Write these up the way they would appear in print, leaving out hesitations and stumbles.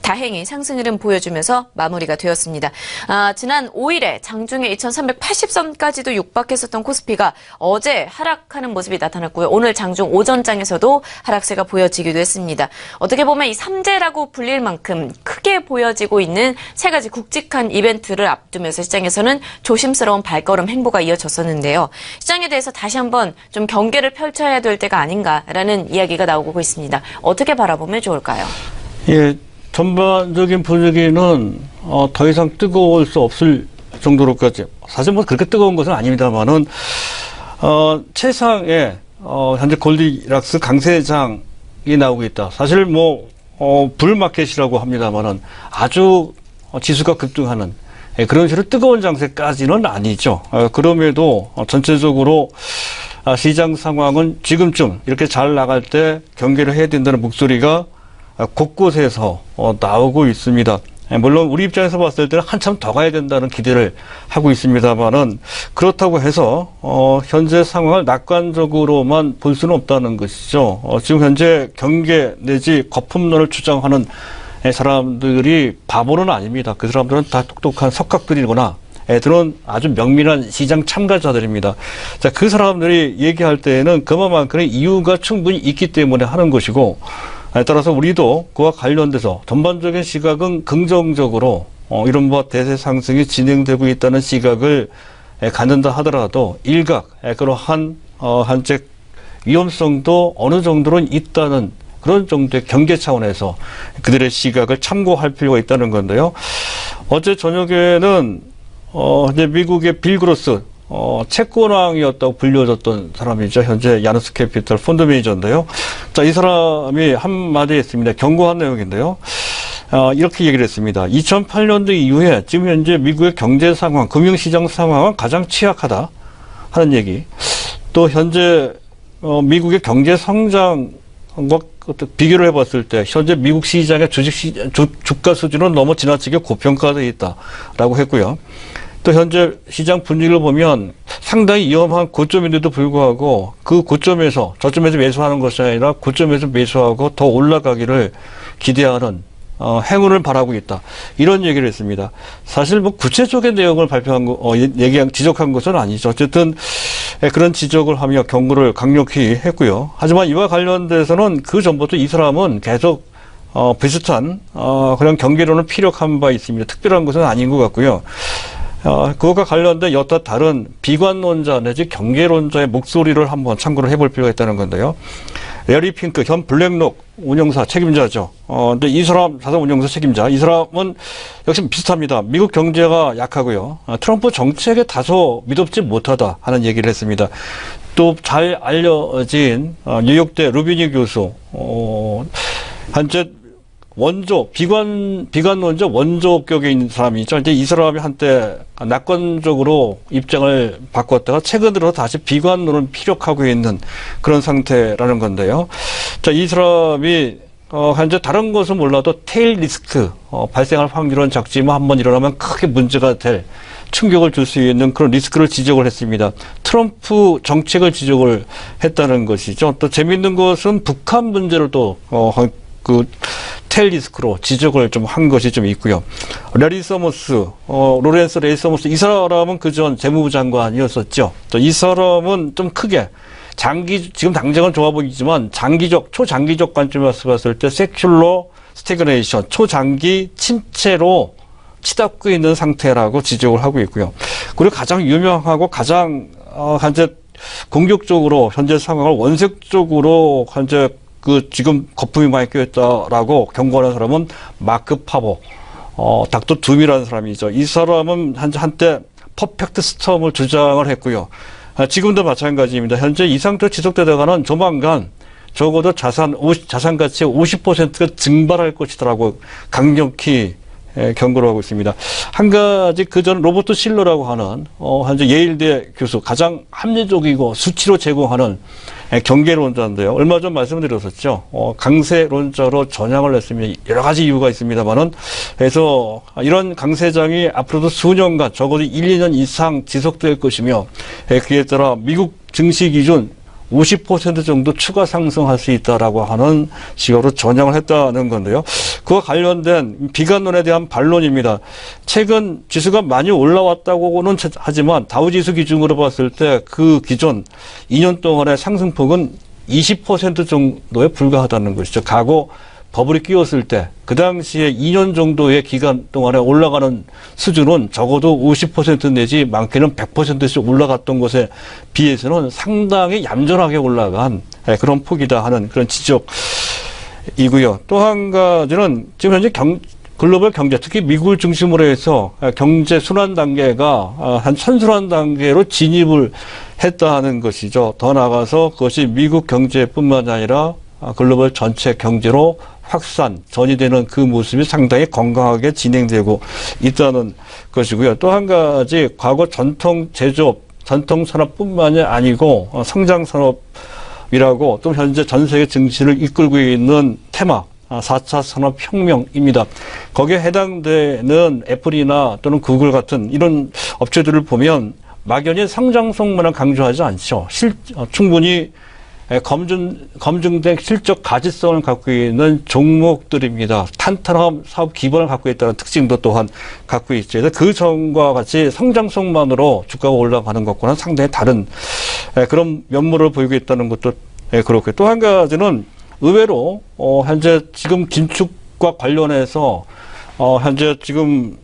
다행히 상승 흐름 보여주면서 마무리가 되었습니다. 지난 5일에 장중에 2380선까지도 육박했었던 코스피가 어제 하락하는 모습이 나타났고요. 오늘 장중 오전장에서도 하락세가 보여지기도 했습니다. 어떻게 보면 이 삼재라고 불릴 만큼 크게 보여지고 있는 세 가지 굵직한 이벤트를 앞두면서 시장에서는 조심스러운 발걸음 행보가 이어졌었는데요. 시장에 대해서 다시 한번 좀 경계를 펼쳐야 될 때가 아닌가라는 이야기가 나오고 있습니다. 어떻게 바라보면 좋을까요? 예, 전반적인 분위기는 더 이상 뜨거울 수 없을 정도로까지, 사실 뭐 그렇게 뜨거운 것은 아닙니다만은 최상의 현재 골디락스 강세장이 나오고 있다. 사실 뭐 불마켓이라고 합니다만은 아주 지수가 급등하는 그런 식으로 뜨거운 장세까지는 아니죠. 그럼에도 전체적으로 시장 상황은 지금쯤 이렇게 잘 나갈 때 경계를 해야 된다는 목소리가 곳곳에서 나오고 있습니다. 물론 우리 입장에서 봤을 때는 한참 더 가야 된다는 기대를 하고 있습니다만은 그렇다고 해서 현재 상황을 낙관적으로만 볼 수는 없다는 것이죠. 지금 현재 경계 내지 거품론을 주장하는 사람들이 바보는 아닙니다. 그 사람들은 다 똑똑한 석학들이거나 애들은 아주 명민한 시장 참가자들입니다. 자, 그 사람들이 얘기할 때에는 그만큼의 이유가 충분히 있기 때문에 하는 것이고, 따라서 우리도 그와 관련돼서 전반적인 시각은 긍정적으로 이른바 대세 상승이 진행되고 있다는 시각을 갖는다 하더라도 일각 그러한 한제 위험성도 어느 정도는 있다는 그런 정도의 경계 차원에서 그들의 시각을 참고할 필요가 있다는 건데요. 어제 저녁에는 이제 미국의 빌 그로스 채권왕이었다고 불려졌던 사람이죠. 현재 야누스 캐피털 펀드 매니저인데요. 자, 이 사람이 한마디 했습니다. 경고한 내용인데요. 이렇게 얘기를 했습니다. 2008년도 이후에 지금 현재 미국의 경제 상황, 금융시장 상황은 가장 취약하다 하는 얘기. 또 현재 미국의 경제 성장과 비교를 해봤을 때 현재 미국 시장의 주가 수준은 너무 지나치게 고평가되어 있다라고 했고요. 또 현재 시장 분위기를 보면 상당히 위험한 고점인데도 불구하고 그 고점에서 저점에서 매수하는 것이 아니라 고점에서 매수하고 더 올라가기를 기대하는 행운을 바라고 있다. 이런 얘기를 했습니다. 사실 뭐 구체적인 내용을 발표한 지적한 것은 아니죠. 어쨌든 그런 지적을 하며 경고를 강력히 했고요. 하지만 이와 관련돼서는 그 전부터 이 사람은 계속 비슷한 그런 경계론을 피력한 바 있습니다. 특별한 것은 아닌 것 같고요. 그것과 관련된 여타 다른 비관론자 내지 경계론자의 목소리를 한번 참고를 해볼 필요가 있다는 건데요. 레리 핑크 현 블랙록 운영사 책임자죠. 근데 이 사람 자산 운영사 책임자, 이 사람은 역시 비슷합니다. 미국 경제가 약하고요. 트럼프 정책에 다소 믿음지 못하다 하는 얘기를 했습니다. 또 잘 알려진 뉴욕대 루비니 교수, 현재 원조, 비관론자 원조격에 있는 사람이죠. 이제 이 사람이 한때 낙관적으로 입장을 바꿨다가 최근 들어 다시 비관론을 피력하고 있는 그런 상태라는 건데요. 자, 이 사람이 현재 다른 것은 몰라도 테일 리스크, 발생할 확률은 작지만 한번 일어나면 크게 문제가 될 충격을 줄 수 있는 그런 리스크를 지적을 했습니다. 트럼프 정책을 지적을 했다는 것이죠. 또 재미있는 것은 북한 문제를 또 테일 리스크로 지적을 좀 한 것이 좀 있고요. 레리 서머스, 로렌스 레이 서머스, 이 사람은 그전 재무부 장관이었었죠. 또 이 사람은 좀 크게 지금 당장은 좋아 보이지만 초장기적 관점에서 봤을 때 세큘러 스태그네이션, 초장기 침체로 치닫고 있는 상태라고 지적을 하고 있고요. 그리고 가장 유명하고 가장 현재 공격적으로 현재 상황을 원색적으로 현재 지금 거품이 많이 껴있다라고 경고하는 사람은 마크 파보, 닥터 둠이라는 사람이죠. 이 사람은 한때 퍼펙트 스톰을 주장을 했고요. 지금도 마찬가지입니다. 현재 이 상태로 지속되다가는 조만간 적어도 자산 가치의 50%가 증발할 것이라고 강력히 경고를 하고 있습니다. 한 가지 그전 로버트 실러라고 하는 현재 예일대 교수, 가장 합리적이고 수치로 제공하는 경계론자인데요. 얼마 전 말씀드렸었죠. 강세론자로 전향을 했습니다. 여러 가지 이유가 있습니다만은, 그래서 이런 강세장이 앞으로도 수년간 적어도 1, 2년 이상 지속될 것이며, 그에 따라 미국 증시 기준 50% 정도 추가 상승할 수 있다라고 하는 시각으로 전향을 했다는 건데요. 그와 관련된 비관론에 대한 반론입니다. 최근 지수가 많이 올라왔다고는 하지만 다우지수 기준으로 봤을 때 그 기존 2년 동안의 상승폭은 20% 정도에 불과하다는 것이죠. 과거 버블이 끼었을 때 그 당시에 2년 정도의 기간 동안에 올라가는 수준은 적어도 50% 내지 많게는 100%씩 올라갔던 것에 비해서는 상당히 얌전하게 올라간 그런 폭이다 하는 그런 지적이고요. 또 한 가지는 지금 현재 글로벌 경제, 특히 미국을 중심으로 해서 경제 순환 단계가 한 선순환 단계로 진입을 했다는 것이죠. 더 나아가서 그것이 미국 경제뿐만 아니라 글로벌 전체 경제로 확산, 전이되는 그 모습이 상당히 건강하게 진행되고 있다는 것이고요. 또 한 가지 과거 전통 제조업, 전통 산업뿐만이 아니고 성장 산업이라고 또 현재 전 세계 증시를 이끌고 있는 테마 4차 산업혁명입니다. 거기에 해당되는 애플이나 또는 구글 같은 이런 업체들을 보면 막연히 성장성만을 강조하지 않죠. 충분히 검증된 실적 가치성을 갖고 있는 종목들입니다. 탄탄한 사업 기반을 갖고 있다는 특징도 또한 갖고 있죠. 그 전과 같이 성장성만으로 주가가 올라가는 것과는 상당히 다른 그런 면모를 보이고 있다는 것도 그렇고요. 또 한 가지는 의외로 현재 지금 긴축과 관련해서 현재 지금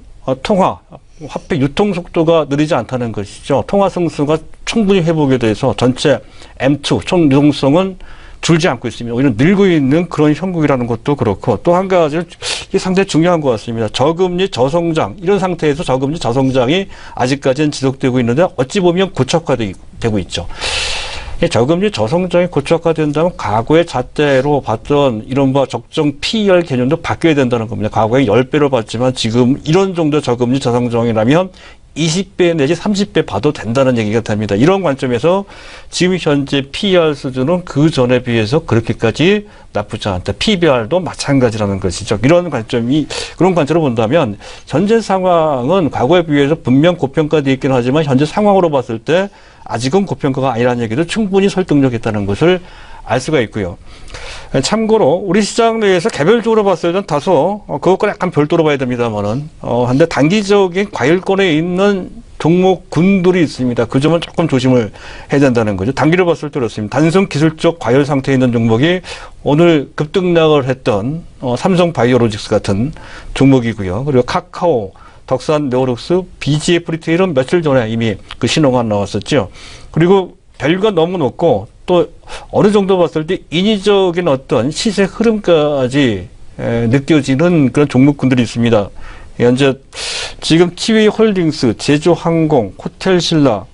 화폐 유통 속도가 느리지 않다는 것이죠. 통화 승수가 충분히 회복이 돼서 전체 M2 총 유동성은 줄지 않고 있습니다. 오히려 늘고 있는 그런 형국이라는 것도 그렇고 또 한 가지는 이게 상당히 중요한 것 같습니다. 저금리 저성장 이런 상태에서 저금리 저성장이 아직까지는 지속되고 있는데 어찌 보면 고착화되고 있죠. 저금리 저성장이 고착화된다면 과거의 잣대로 봤던 이른바 적정 PER 개념도 바뀌어야 된다는 겁니다. 과거에 10배로 봤지만 지금 이런 정도 저금리 저성장이라면 20배 내지 30배 봐도 된다는 얘기가 됩니다. 이런 관점에서 지금 현재 PER 수준은 그 전에 비해서 그렇게까지 나쁘지 않다. PBR도 마찬가지라는 것이죠. 그런 관점으로 본다면 현재 상황은 과거에 비해서 분명 고평가되어 있긴 하지만 현재 상황으로 봤을 때 아직은 고평가가 아니라는 얘기도 충분히 설득력 있다는 것을 알 수가 있고요. 참고로 우리 시장 내에서 개별적으로 봤을 때는 다소 그것과 약간 별도로 봐야 됩니다만은 한데 단기적인 과열권에 있는 종목군들이 있습니다. 그 점은 조금 조심을 해야 된다는 거죠. 단기로 봤을 때 그렇습니다. 단순 기술적 과열 상태에 있는 종목이 오늘 급등락을 했던 삼성바이오로직스 같은 종목이고요. 그리고 카카오, 덕산 네오룩스, BGF 리테일은 며칠 전에 이미 그 신호가 나왔었죠. 그리고 밸류가 너무 높고 또 어느 정도 봤을 때 인위적인 어떤 시세 흐름까지 느껴지는 그런 종목군들이 있습니다. 현재 지금 티웨이홀딩스, 제주항공, 호텔신라,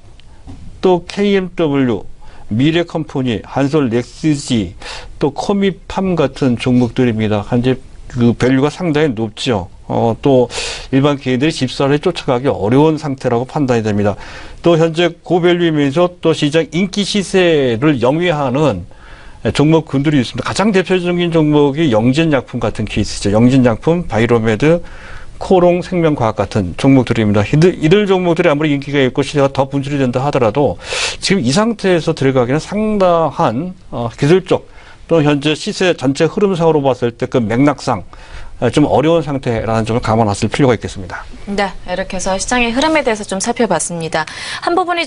또 KMW, 미래컴퍼니, 한솔넥스지, 또 코미팜 같은 종목들입니다. 현재 그 밸류가 상당히 높죠. 또 일반 개인들이 집사를 쫓아가기 어려운 상태라고 판단이 됩니다. 또 현재 고밸류이면서 또 시장 인기 시세를 영위하는 종목군들이 있습니다. 가장 대표적인 종목이 영진약품 같은 케이스죠. 영진약품, 바이로메드, 코롱 생명과학 같은 종목들입니다. 이들 종목들이 아무리 인기가 있고 시세가 더 분출이 된다 하더라도 지금 이 상태에서 들어가기는 상당한 기술적 또 현재 시세 전체 흐름상으로 봤을 때 그 맥락상 좀 어려운 상태라는 점을 감안하실 필요가 있겠습니다. 네, 이렇게 해서 시장의 흐름에 대해서 좀 살펴봤습니다. 한 부분이